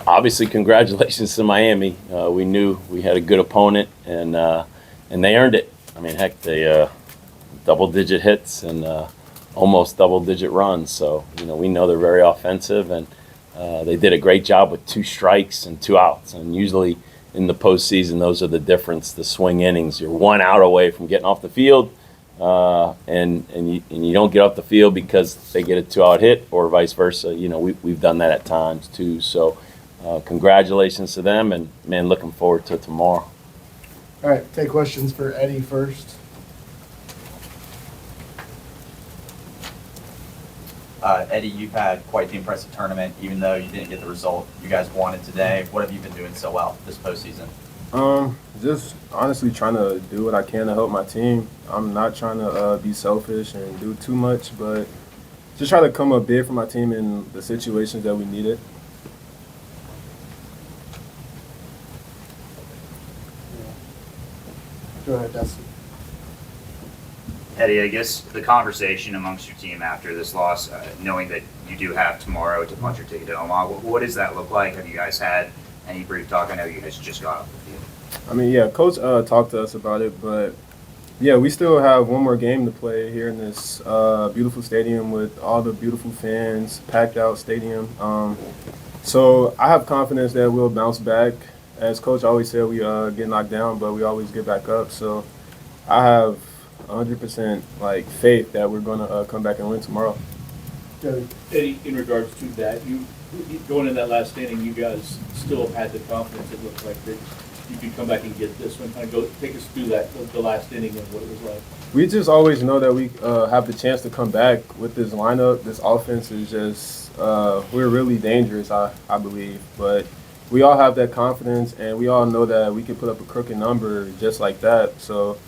Obviously, congratulations to Miami. We knew we had a good opponent, and they earned it. I mean, heck, they double-digit hits and almost double-digit runs. So, we know they're very offensive, and they did a great job with 2 strikes and 2 outs. And usually in the postseason, those are the difference, the swing innings. You're 1 out away from getting off the field, and you don't get off the field because they get a 2-out hit or vice versa. We've done that at times too. So congratulations to them, and, man, looking forward to tomorrow. All right, take questions for Eddie first. Eddie, you've had quite the impressive tournament, even though you didn't get the result you guys wanted today. What have you been doing so well this postseason? Just honestly trying to do what I can to help my team. I'm not trying to be selfish and do too much, but just try to come up big for my team in the situations that we needed. Go ahead, Dustin. Eddie, I guess the conversation amongst your team after this loss, knowing that you do have tomorrow to punch your ticket to Omaha, what does that look like? Have you guys had any brief talk? I know you guys just got off the field. I mean, yeah, Coach talked to us about it, but yeah, we still have one more game to play here in this beautiful stadium with all the beautiful fans, packed out stadium. So I have confidence that we'll bounce back. As Coach always said, we get knocked down, but we always get back up. So I have 100% faith that we're going to come back and win tomorrow. Eddie, in regards to that, you going in that last inning, you guys still have had the confidence. It looked like that you could come back and get this one. Kind of take us through the last inning and what it was like. We just always know that we have the chance to come back with this lineup. This offense is just we're really dangerous, I believe. But we all have that confidence, and we all know that we can put up a crooked number just like that. So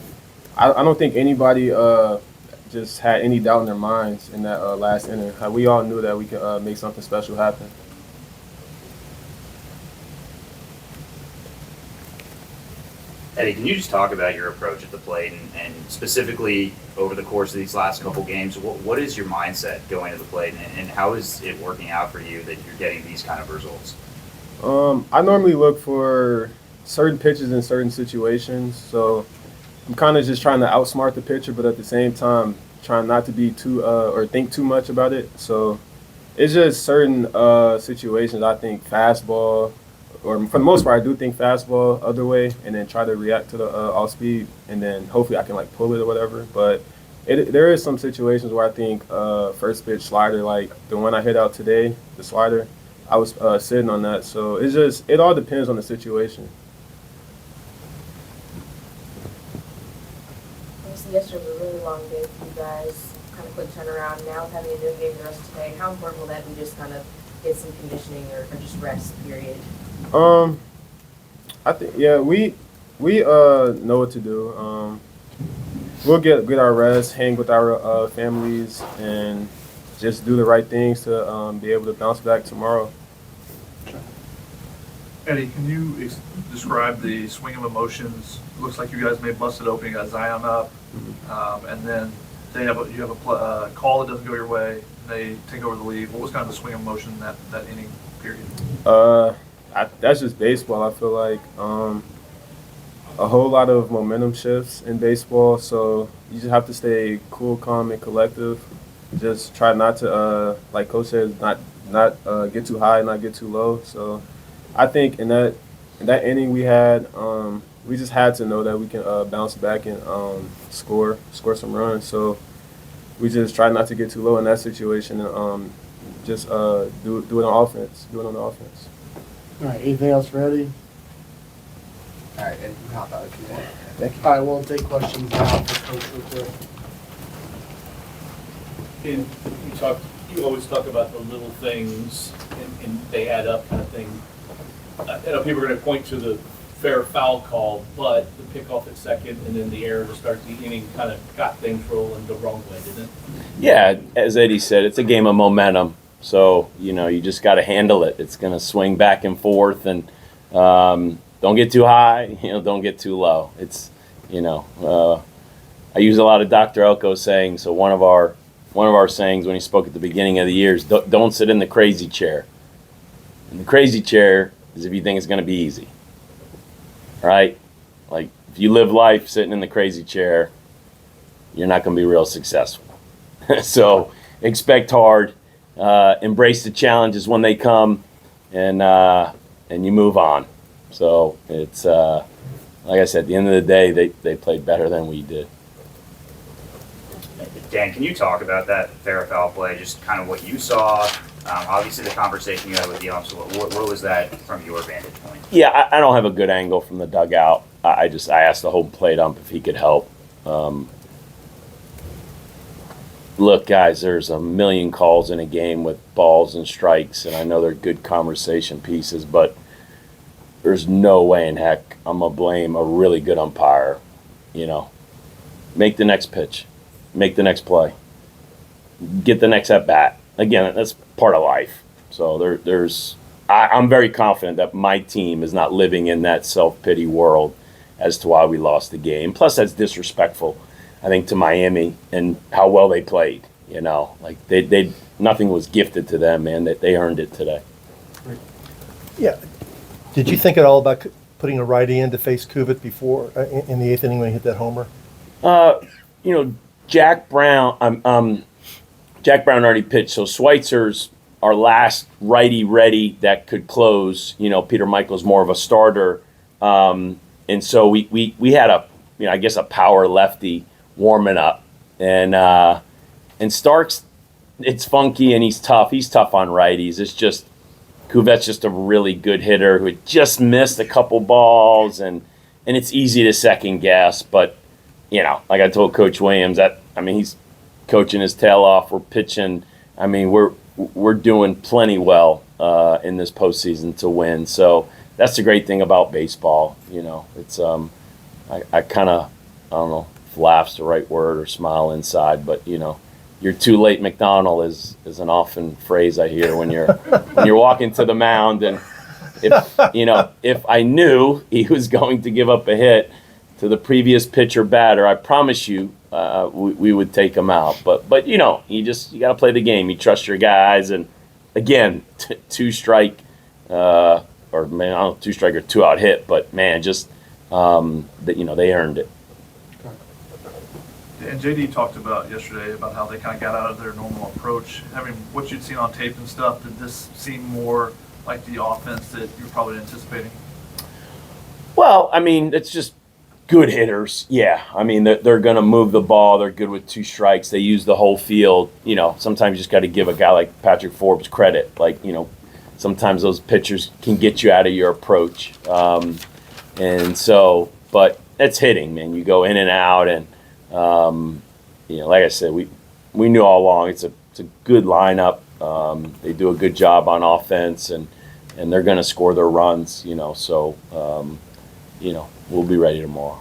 I don't think anybody just had any doubt in their minds in that last inning. We all knew that we could make something special happen. Eddie, can you just talk about your approach at the plate and specifically over the course of these last couple games, what is your mindset going to the plate and how is it working out for you that you're getting these kind of results? I normally look for certain pitches in certain situations, so I'm kind of just trying to outsmart the pitcher, but at the same time trying not to be too or think too much about it. So it's just certain situations. I think fastball, or for the most part, I do think fastball other way, and then try to react to the off speed, and then hopefully I can pull it or whatever. But there is some situations where I think first pitch slider, like the one I hit out today, the slider, I was sitting on that. So it all depends on the situation. Obviously, yesterday was a really long day for you guys, kind of quick turnaround. Now with having a new game the rest of today, how important will that be just kind of get some conditioning or just rest, period? I think, yeah, we know what to do. We'll get our rest, hang with our families, and just do the right things to be able to bounce back tomorrow. Eddie, can you describe the swing of emotions? It looks like you guys may bust it open. You got Zion up, and then you have a call that doesn't go your way. They take over the lead. What was kind of the swing of emotion in that inning period? That's just baseball. I feel like a whole lot of momentum shifts in baseball, so you just have to stay cool, calm, and collective. Just try not to, like Coach said, not get too high, not get too low. So I think in that inning we had, we just had to know that we can bounce back and score some runs. So we just try not to get too low in that situation and just do it on offense. Do it on the offense. All right, anything else for Eddie? All right, and you hop out if you want. Thank you. All right, we'll take questions now for Coach real quick. And you always talk about the little things and they add up kind of thing. I know people are going to point to the fair foul call, but the pickoff at second and then the error to start the inning kind of got things rolling the wrong way, didn't it? Yeah, as Eddie said, it's a game of momentum. So, you just got to handle it. It's going to swing back and forth, and don't get too high, don't get too low. It's, I use a lot of Dr. Elko sayings. So one of our sayings when he spoke at the beginning of the year is don't sit in the crazy chair. And the crazy chair is if you think it's going to be easy. Right? Like, if you live life sitting in the crazy chair, you're not going to be real successful. So expect hard, embrace the challenges when they come, and you move on. So it's like I said, at the end of the day, they played better than we did. Dan, can you talk about that fair foul play, just kind of what you saw? Obviously, the conversation you had with the umps, what was that from your vantage point? Yeah, I don't have a good angle from the dugout. I asked the home plate ump if he could help. Look, guys, there's a million calls in a game with balls and strikes, and I know they're good conversation pieces, but there's no way in heck I'm going to blame a really good umpire. Make the next pitch. Make the next play. Get the next at-bat. Again, that's part of life. So I'm very confident that my team is not living in that self-pity world as to why we lost the game. Plus, that's disrespectful, I think, to Miami and how well they played. Like they nothing was gifted to them, man. That they earned it today. Yeah. Did you think at all about putting a righty in to face Kuvit before in the eighth inning when he hit that homer? Jack Brown. Jack Brown already pitched, so Schweitzer's our last righty ready that could close. Peter Michael's more of a starter, and so we had a power lefty warming up, and Starks, it's funky and he's tough. He's tough on righties. It's just Kuvet's just a really good hitter who had just missed a couple balls, and it's easy to second guess. But like I told Coach Williams, he's coaching his tail off. We're pitching. We're doing plenty well in this postseason to win. So that's the great thing about baseball. It's I kind of, I don't know if laugh's the right word or smile inside, but you're too late McDonnell is an often phrase I hear when you're walking to the mound. And if I knew he was going to give up a hit to the previous pitcher batter, I promise you we would take him out. But you got to play the game. You trust your guys, and again, two strike or man, I don't know, 2 strike or 2 out hit, but man, just they earned it. And JD talked about yesterday about how they kind of got out of their normal approach. What you'd seen on tape and stuff, did this seem more like the offense that you were probably anticipating? Well, it's just good hitters. Yeah, they're going to move the ball. They're good with 2 strikes. They use the whole field. Sometimes you just got to give a guy like Patrick Forbes credit. Sometimes those pitchers can get you out of your approach. And so, but it's hitting, man. You go in and out, and like I said, we knew all along it's a good lineup. They do a good job on offense, and they're going to score their runs. So we'll be ready tomorrow.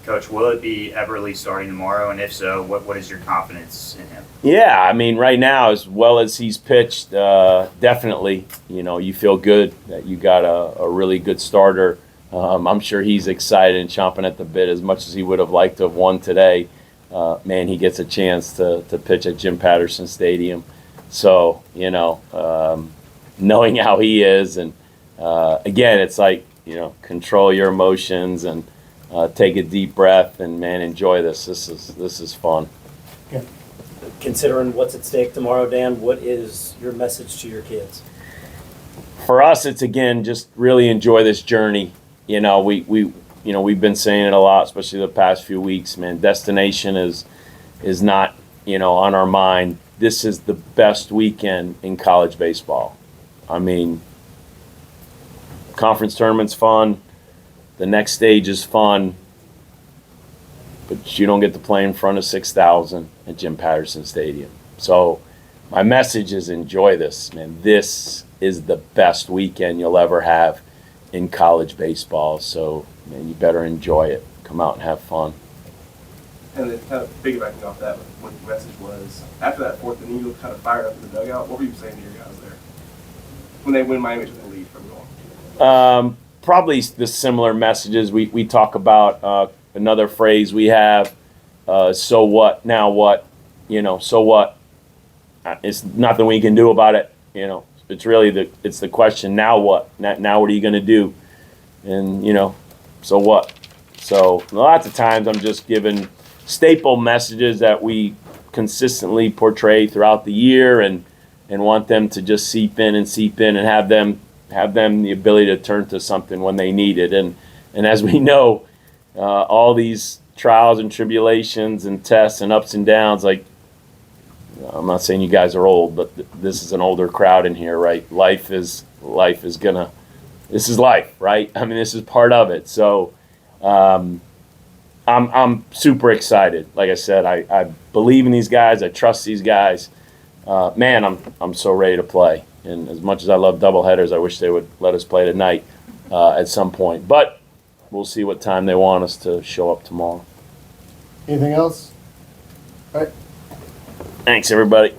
Coach, will it be Everly starting tomorrow? And if so, what is your confidence in him? Yeah, right now, as well as he's pitched, definitely, you feel good that you got a really good starter. I'm sure he's excited and chomping at the bit as much as he would have liked to have won today. Man, he gets a chance to pitch at Jim Patterson Stadium. So, knowing how he is, and again, it's like, control your emotions and take a deep breath and, man, enjoy this. This is fun. Yeah. Considering what's at stake tomorrow, Dan, what is your message to your kids? For us, it's, again, just really enjoy this journey. We've been saying it a lot, especially the past few weeks, man. Destination is not, on our mind. This is the best weekend in college baseball. Conference tournament's fun. The next stage is fun. But you don't get to play in front of 6,000 at Jim Patterson Stadium. So my message is enjoy this, man. This is the best weekend you'll ever have in college baseball. So, man, you better enjoy it. Come out and have fun. And then kind of piggybacking off that, what the message was, after that 4th inning, you looked kind of fired up in the dugout. What were you saying to your guys there? When Miami took the lead from going? Probably the similar messages. We talk about another phrase we have, so what, now what? So what? It's nothing we can do about it. it's really it's the question, now what? Now what are you going to do? And, so what? So lots of times I'm just giving staple messages that we consistently portray throughout the year and want them to just seep in and have them the ability to turn to something when they need it. And as we know, all these trials and tribulations and tests and ups and downs, like, I'm not saying you guys are old, but this is an older crowd in here, right? This is life, right? I mean, this is part of it. So I'm super excited. Like I said, I believe in these guys. I trust these guys. Man, I'm so ready to play. And as much as I love doubleheaders, I wish they would let us play tonight at some point. But we'll see what time they want us to show up tomorrow. Anything else? All right. Thanks, everybody.